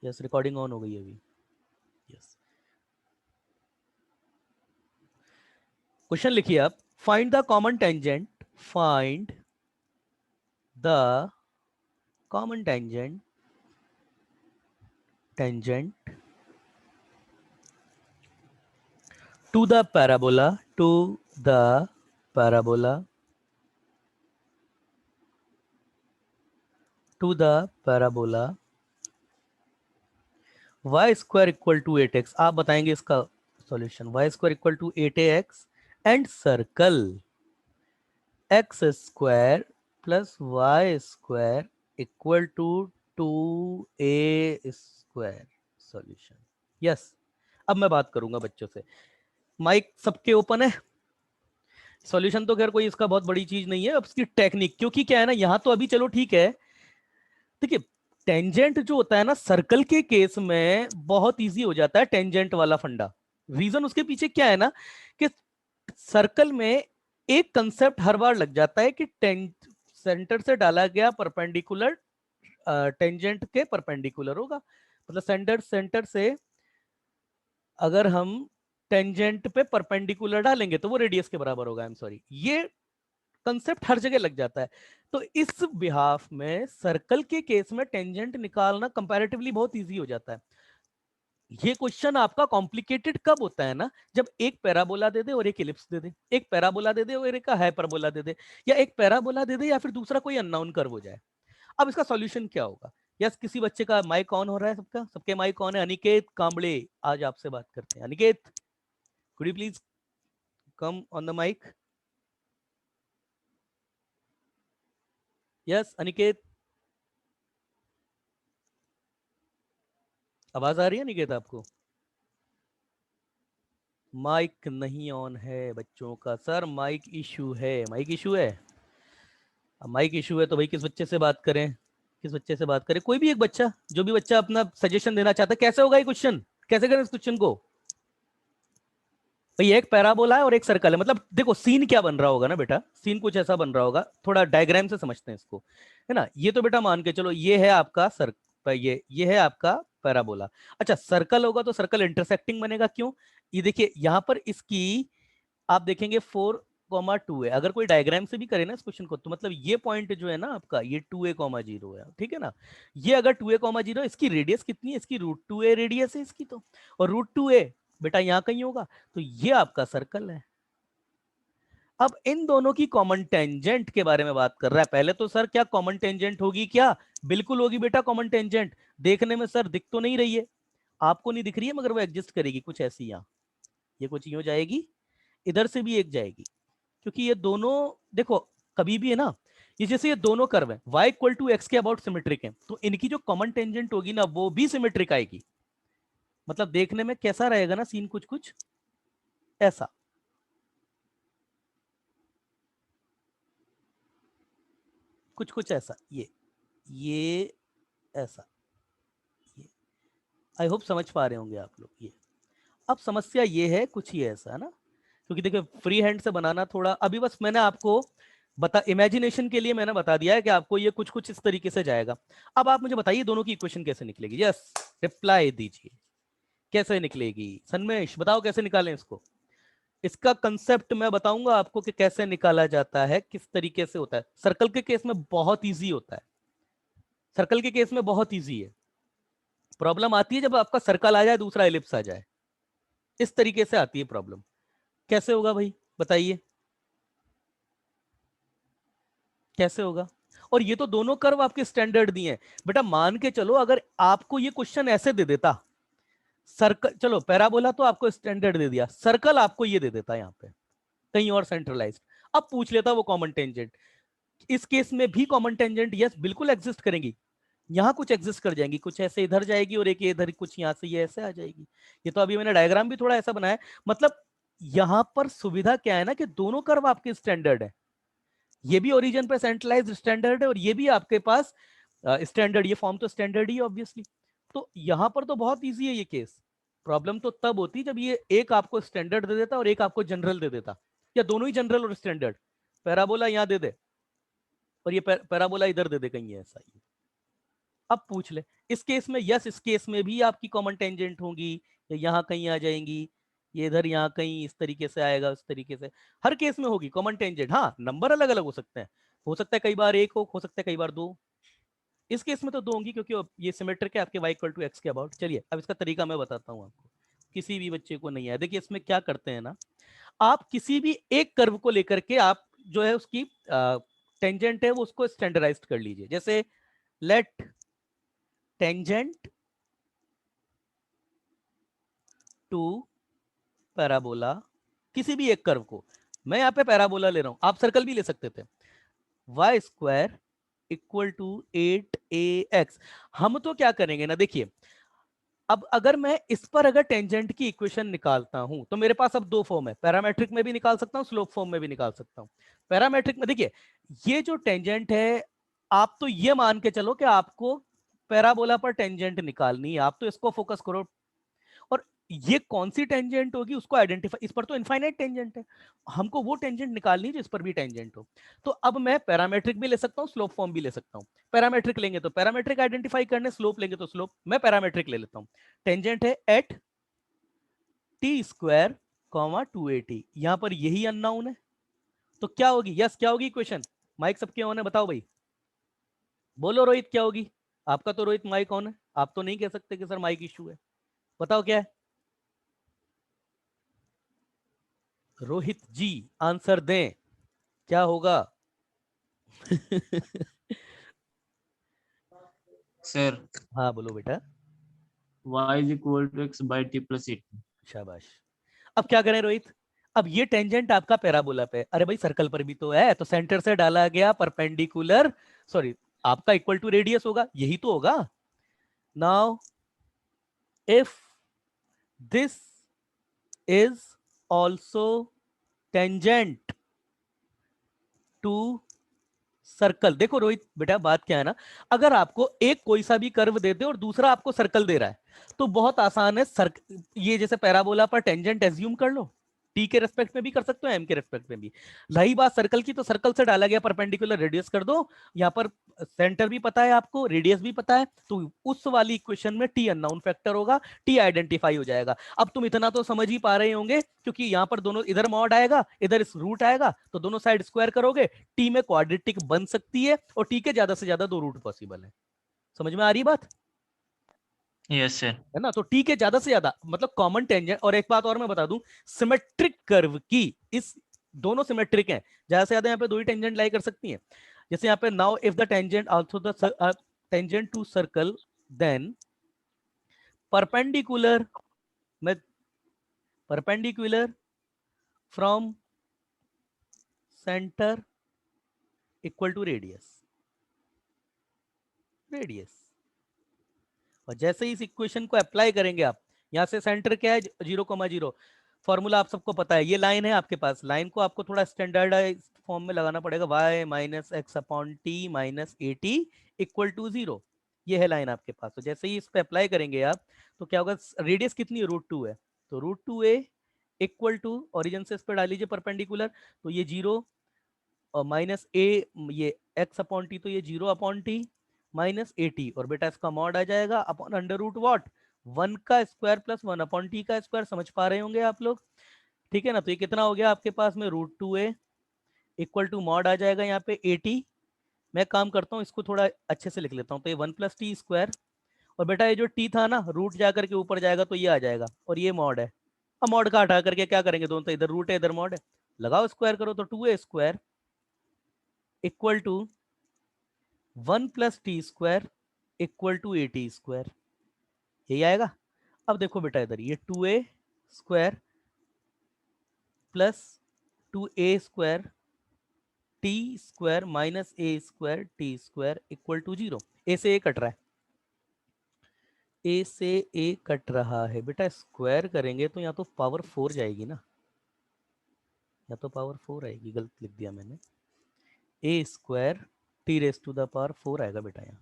Yes, recording on हो गई है अभी। यस, क्वेश्चन लिखिए आप, find the common tangent, find the common tangent, tangent to the parabola, to the parabola, to the parabola y square equal to 8x। आप बताएंगे इसका solution. y square equal to 8ax and circle x square plus y square equal to 2a square solution. Yes, अब मैं बात करूंगा बच्चों से। Mic सबके ओपन है। सॉल्यूशन तो खैर कोई इसका बहुत बड़ी चीज नहीं है, अब इसकी टेक्निक, क्योंकि क्या है ना, यहां तो अभी चलो ठीक है, देखिए टेंजेंट जो होता है ना सर्कल के केस में बहुत इजी हो जाता है टेंजेंट वाला फंडा। रीजन उसके पीछे क्या है ना, कि सर्कल में एक कंसेप्ट हर बार लग जाता है कि सेंटर से डाला गया परपेंडिकुलर टेंजेंट के परपेंडिकुलर होगा। मतलब सेंटर सेंटर से अगर हम टेंजेंट पे परपेंडिकुलर डालेंगे तो वो रेडियस के बराबर होगा। आई एम सॉरी, ये कंसेप्ट हर जगह लग जाता है। तो इस बिहाफ में सर्कल के केस में टेंजेंट निकालना कंपैरेटिवली बहुत इजी हो जाता है। ये क्वेश्चन आपका कॉम्प्लिकेटेड कब होता है ना, जब एक पैराबोला दे दे और एक इलिप्स दे दे, एक पैराबोला दे दे और एक हाइपरबोला दे दे, या एक पैराबोला दे दे या फिर दूसरा कोई अननोन कर्व हो जाए। अब इसका सॉल्यूशन क्या होगा? यस, किसी बच्चे का माइक ऑन हो रहा है? सबका, सबके माइक ऑन है। अनिकेत कांबड़े आज आपसे बात करते हैं। Aniket, could you please come on the mic? Yes Aniket, आवाज आ रही है अनिकेत आपको? माइक नहीं ऑन है बच्चों का। सर माइक इशू है, माइक इशू है। अब माइक इशू है तो भाई किस बच्चे से बात करें? किस बच्चे से बात करें? कोई भी एक बच्चा, जो भी बच्चा अपना सजेशन देना चाहता है। कैसे होगा ये क्वेश्चन, कैसे करें इस क्वेश्चन को? भाई एक पैराबोला है और एक सर्कल है, मतलब देखो सीन क्या बन रहा होगा ना बेटा, सीन कुछ ऐसा बन रहा होगा, थोड़ा डायग्राम से समझते हैं इसको, है ना। ये तो बेटा मान के चलो ये है आपका ये है आपका पैराबोला। अच्छा सर्कल होगा तो सर्कल इंटरसेक्टिंग बनेगा, क्यों? ये देखिए यहां पर इसकी आप देखेंगे 4,2 है। अगर कोई डायग्राम से भी करे ना इस क्वेश्चन को, तो मतलब ये पॉइंट जो है ना आपका, ये 2a,0 है, ठीक है ना। ये अगर 2a,0, इसकी रेडियस कितनी है? इसकी √2a रेडियस है इसकी तो, और √2a बेटा यहाँ कहीं होगा, तो ये आपका सर्कल है। अब इन दोनों की कॉमन टेंजेंट के बारे में बात कर रहा है। पहले तो सर क्या कॉमन टेंजेंट होगी क्या? बिल्कुल होगी बेटा कॉमन टेंजेंट। देखने में सर दिख तो नहीं रही है, आपको नहीं दिख रही है, मगर वो एग्जिस्ट करेगी कुछ ऐसी। यहाँ ये कुछ यूं जाएगी, इधर से भी एक जाएगी, क्योंकि ये दोनों देखो कभी भी है ना, ये जैसे ये दोनों कर्व है y इक्वल टू एक्स के अबाउट सिमेट्रिक है, तो इनकी जो कॉमन टेंजेंट होगी ना वो भी सिमेट्रिक आएगी। मतलब देखने में कैसा रहेगा ना सीन, कुछ कुछ ऐसा, कुछ कुछ ऐसा, ये ऐसा, ये आई होप समझ पा रहे होंगे आप लोग ये। अब समस्या ये है कुछ ये ऐसा है ना, क्योंकि देखिए फ्री हैंड से बनाना थोड़ा, अभी बस मैंने आपको बता, इमेजिनेशन के लिए मैंने बता दिया है कि आपको ये कुछ कुछ इस तरीके से जाएगा। अब आप मुझे बताइए दोनों की इक्वेशन कैसे निकलेगी? यस, रिप्लाई दीजिए, कैसे निकलेगी? सन्मेश बताओ कैसे निकालें इसको। इसका कंसेप्ट मैं बताऊंगा आपको कि कैसे निकाला जाता है, किस तरीके से होता है। सर्कल के केस में बहुत इजी होता है, सर्कल के केस में बहुत इजी है। प्रॉब्लम आती है जब आपका सर्कल आ जाए दूसरा एलिप्स आ जाए, इस तरीके से आती है प्रॉब्लम। कैसे होगा भाई बताइए, कैसे होगा? और ये तो दोनों कर्व आपके स्टैंडर्ड दिए हैं बेटा। मान के चलो अगर आपको ये क्वेश्चन ऐसे दे देता, सर्कल, चलो पैराबोला तो आपको स्टैंडर्ड दे दिया, सर्कल आपको ये दे देता यहाँ पे कहीं और सेंट्रलाइज्ड, अब पूछ लेता वो कॉमन टेंजेंट। इस केस में भी कॉमन टेंजेंट यस बिल्कुल एग्जिस्ट करेंगी। यहाँ कुछ एग्जिस्ट कर जाएंगी, कुछ ऐसे इधर जाएगी और एक इधर, कुछ यहाँ से ये ऐसे आ जाएगी। ये तो अभी मैंने डायग्राम भी थोड़ा ऐसा बनाया, मतलब यहाँ पर सुविधा क्या है ना कि दोनों कर्व आपके स्टैंडर्ड है। ये भी ओरिजिन पे सेंट्रलाइज्ड स्टैंडर्ड है और ये भी आपके पास स्टैंडर्ड, ये फॉर्म तो स्टैंडर्ड ही ऑब्वियसली। तो यहां पर तो बहुत इजी है ये केस। प्रॉब्लम तो तब होती जब ये एक आपको स्टैंडर्ड दे देता और एक आपको जनरल दे देता, या दोनों ही जनरल और स्टैंडर्ड, पैराबोला यहां दे दे और ये पैराबोला इधर दे दे कहीं, ऐसा ही। अब पूछ ले, इस केस में यस, इस केस में भी आपकी कॉमन टेंजेंट होंगी, या यहाँ कहीं आ जाएंगी, ये इधर यहाँ कहीं इस तरीके से आएगा, उस तरीके से हर केस में होगी कॉमन टेंजेंट। हाँ, नंबर अलग अलग हो सकते हैं, हो सकता है कई बार एक हो सकता है कई बार दो। इस केस में तो दो होंगी क्योंकि ये सिमेट्रिक है आपके y इक्वल टू एक्स के अबाउट। चलिए अब इसका तरीका मैं बताता हूँ आपको, किसी भी बच्चे को नहीं है। देखिए इसमें क्या करते हैं ना, आप किसी भी एक कर्व को लेकर के आप जो है उसकी टेंजेंट है वो उसको स्टैंडर्डाइज्ड कर लीजिए। जैसे लेट टेंजेंट टू पैराबोला, किसी भी एक कर्व को, मैं यहाँ पे पैराबोला ले रहा हूं, आप सर्कल भी ले सकते थे, Y square equal to 8ax। हम तो क्या करेंगे ना, देखिए अब अगर मैं इस पर अगर टेंजेंट की इक्वेशन निकालता हूं तो मेरे पास अब दो फॉर्म है, पैरामेट्रिक में भी निकाल सकता हूं, स्लोप फॉर्म में भी निकाल सकता हूं। पैरामेट्रिक में देखिए ये जो टेंजेंट है, आप तो ये मान के चलो कि आपको पैराबोला पर टेंजेंट निकालनी है, आप तो इसको फोकस करो। और ये कौन सी टेंजेंट होगी उसको आइडेंटिफाई, इस पर तो इनफाइनाइट टेंजेंट है, हमको वो टेंजेंट निकालनी है जिस पर भी टेंजेंट हो। तो अब मैं पैरामेट्रिक भी ले सकता हूँ, स्लोप फॉर्म भी ले सकता हूँ। पैरामेट्रिक लेंगे तो पैरामेट्रिक आइडेंटिफाई करने, स्लोप लेंगे तो स्लोप। मैं पैरामेट्रिक ले लेता हूँ। टेंजेंट है एट टी स्क्वायर कॉमा 280, यहां पर यही अननोन है, तो क्या होगी, यस क्या होगी इक्वेशन। माइक सबके ऑन है, बताओ भाई, बोलो रोहित क्या होगी। आपका तो रोहित माइक ऑन है, आप तो नहीं कह सकते कि सर माइक इशू है, बताओ क्या है। रोहित जी आंसर दें, क्या होगा। सर हाँ बोलो बेटा। y is equal to x by t plus 80। शाबाश। अब क्या करें रोहित, अब ये टेंजेंट आपका पैराबोला पे, अरे भाई सर्कल पर भी तो है, तो सेंटर से डाला गया परपेंडिकुलर, सॉरी आपका इक्वल टू रेडियस होगा, यही तो होगा। Now if this is also tangent to circle. देखो रोहित बेटा बात क्या है ना, अगर आपको एक कोई सा भी कर्व दे दे और दूसरा आपको सर्कल दे रहा है तो बहुत आसान है, ये जैसे पैराबोला पर टेंजेंट एज्यूम कर लो, टी के रेस्पेक्ट में भी कर सकते हो, एम के रेस्पेक्ट में भी। रही बात सर्कल की, तो सर्कल से डाला गया परपेंडिकुलर रेडियस कर दो, यहाँ पर सेंटर भी पता है आपको, रेडियस भी पता है, तो उस वाली इक्वेशन में टी अननोन फैक्टर होगा, टी आइडेंटिफाई हो जाएगा। अब तुम इतना तो समझ ही पा रहे होंगे, क्योंकि यहाँ पर दोनों, इधर मॉड आएगा इधर इस रूट आएगा, तो दोनों साइड स्क्वायर करोगे, टी में क्वाड्रेटिक बन सकती है, और टी के ज्यादा से ज्यादा दो रूट पॉसिबल है। समझ में आ रही बात यस सर। है ना। तो टी के ज्यादा से ज्यादा मतलब कॉमन टेंजेंट। और एक बात और मैं बता दूं, सिमेट्रिक कर्व की इस, दोनों सिमेट्रिक हैं, ज्यादा से ज्यादा यहाँ पे दो ही टेंजेंट लाई कर सकती हैं। जैसे यहाँ पे now if the tangent also the tangent to circle, then perpendicular में, perpendicular from centre equal to radius, radius. और जैसे ही इस इक्वेशन को अप्लाई करेंगे आप, यहां से सेंटर क्या है 0,0, फॉर्मूला आप सबको पता है, ये लाइन है आपके पास, लाइन को आपको थोड़ा स्टैंडर्डाइज फॉर्म में लगाना पड़ेगा, y minus x upon t minus a t equal to 0, ये है लाइन आपके पास। तो जैसे ही इस पे अप्लाई करेंगे आप, तो क्या होगा, रेडियस कितनी है, √2 है, तो √2a इक्वल टू, ओरिजिन से इस पे डाल लीजिए परपेंडिकुलर, तो ये 0 और माइनस ए, ये एक्स अपॉन टी, तो ये 0 upon t minus a T, और बेटा इसका मॉड आ जाएगा अपॉन अंडर रूट वॉट, 1 का स्क्वायर प्लस 1 अपॉन टी का स्क्वायर। समझ पा रहे होंगे आप लोग, ठीक है ना। तो ये कितना हो गया आपके पास में, √2a इक्वल टू मॉड आ जाएगा यहाँ पे ए टी। मैं काम करता हूँ इसको थोड़ा अच्छे से लिख लेता हूँ, तो ये 1 प्लस टी स्क्वायर, और बेटा ये जो टी था ना, रूट जाकर के ऊपर जाएगा तो ये आ जाएगा, और ये मॉड है। अब मॉड का हटा करके क्या करेंगे, दोनों तो इधर रूट है इधर मॉड है, लगाओ स्क्वायर करो, तो 2a square equal to 1 plus t square equal to a t square, यही आएगा। अब देखो बेटा इधर ये 2a square plus 2a square t square minus a square t square equal to 0, a से ए कट रहा है, ए से ए कट रहा है बेटा, स्क्वायर करेंगे तो यहाँ तो पावर 4 जाएगी ना, या तो पावर 4 आएगी, गलत लिख दिया मैंने, a square t raise to the power 4 आएगा बेटा यहाँ,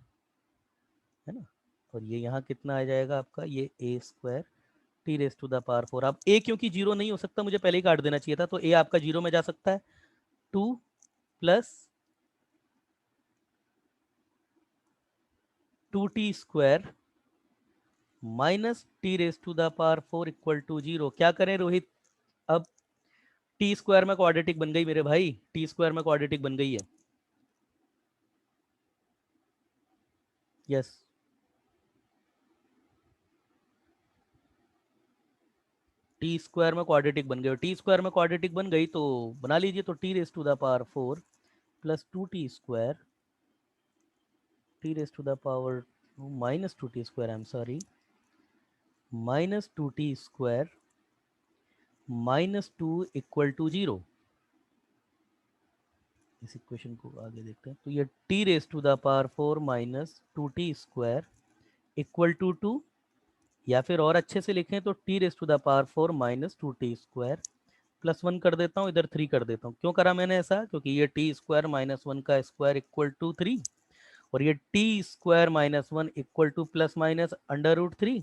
है ना। और ये यहाँ कितना आ जाएगा आपका, ये a square t raise to the power 4। अब ए क्योंकि जीरो नहीं हो सकता, मुझे पहले ही काट देना चाहिए था, तो ए आपका जीरो में जा सकता है, 2 plus 2t square minus t raise to the power 4 equal to 0। क्या करें रोहित? अब टी स्क्वायर में क्वाड्रेटिक बन गई मेरे भाई, टी स्क्वायर में क्वाड्रेटिक बन गई है। यस, टी स्क्वायर में क्वाड्रेटिक बन गई, टी स्क्वायर में क्वाड्रेटिक बन गई तो बना लीजिए, तो t raise to the power 4 plus 2t square, t raise to the power minus 2t square, I am sorry, minus 2t square minus 2 equal to 0। इस इक्वेशन को आगे देखते हैं, तो ये t raise to the power 4 minus 2t square equal to 2, या फिर और अच्छे से लिखें तो t raise to the power 4 minus 2t square plus 1 कर देता हूँ, इधर 3 कर देता हूँ। क्यों करा मैंने ऐसा? क्योंकि ये टी स्क्वायर माइनस 1 का स्क्वायर इक्वल टू 3, और ये t square minus 1 equal to plus minus under root 3,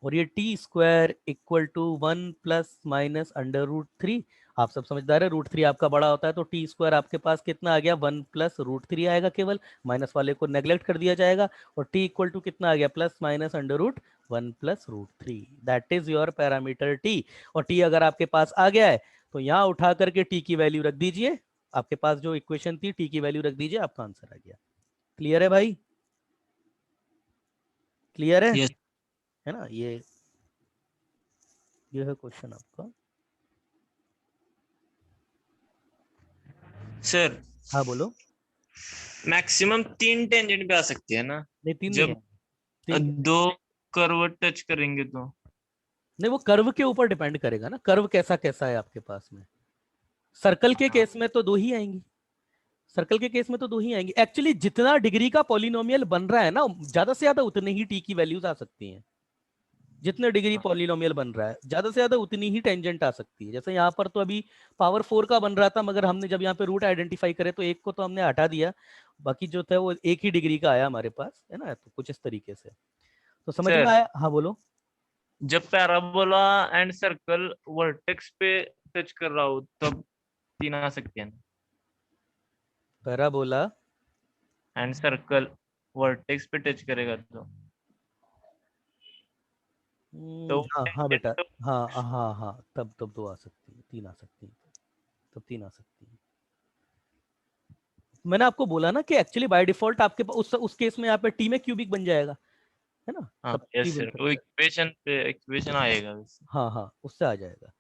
और ये t square equal to 1 plus minus under root 3। आप सब समझदार है, रूट 3 आपका बड़ा होता है, तो टी स्क्वायर आपके पास कितना आ गया? 1 प्लस रूट 3 आएगा, केवल माइनस वाले को नेग्लेक्ट कर दिया जाएगा, और टी इक्वल टू कितना आ गया? Plus minus under root 1 plus root 3। That is your parameter t. और टी अगर आपके पास आ गया है तो यहाँ उठा करके टी की वैल्यू रख दीजिए, आपके पास जो इक्वेशन थी टी की वैल्यू रख दीजिए, आपका आंसर आ गया। क्लियर है भाई? क्लियर यस है ना? ये है क्वेश्चन आपका। सर, हाँ बोलो। मैक्सिमम 3 टेंजेंट पे आ सकती है ना? नहीं, 3 नहीं जब है, 3 नहीं। 2 कर्व टच करेंगे तो? नहीं, वो कर्व के ऊपर डिपेंड करेगा ना, कर्व कैसा कैसा है आपके पास में। सर्कल के केस में तो 2 ही आएंगी, सर्कल के केस में तो 2 ही आएंगी। एक्चुअली जितना डिग्री का पॉलिनोमियल बन रहा है ना, ज्यादा से ज्यादा उतने ही टी की वैल्यूज आ सकती हैं। जितने डिग्री पॉलिनोमियल बन रहा है, ज्यादा से ज्यादा उतनी ही टेंजेंट आ सकती है। जैसे यहाँ पर तो अभी पावर 4 का बन रहा था, मगर हमने जब यहाँ पे रूट आइडेंटिफाई करे तो एक को तो हमने हटा दिया, बाकी जो था वो एक ही डिग्री का आया हमारे पास, है ना? तो कुछ इस तरीके से तो समझ में सर, आया। हाँ बोलो। जब पैराबोला एंड सर्कल वर्टेक्स पे टच कर रहा हो तब 3 आ सकती है ना? पैराबोला एंड सर्कल वर्टेक्स पे टच करेगा तो हाँ हाँ tangent बेटा, तो हाँ हाँ हाँ, तब तब 2 आ सकती है, 3 आ सकती है, तब 3 आ सकती है। मैंने आपको बोला ना कि एक्चुअली बाय डिफॉल्ट आपके पास उस केस में यहाँ पे टी में क्यूबिक बन जाएगा, है ना? हाँ, तब टी यस बन सर, वो सकता है। इक्वेशन पे इक्वेशन आएगा वैसे। हाँ हाँ, उससे आ जाएगा,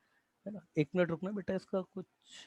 है ना? 1 मिनट रुकना बेटा, इसका कुछ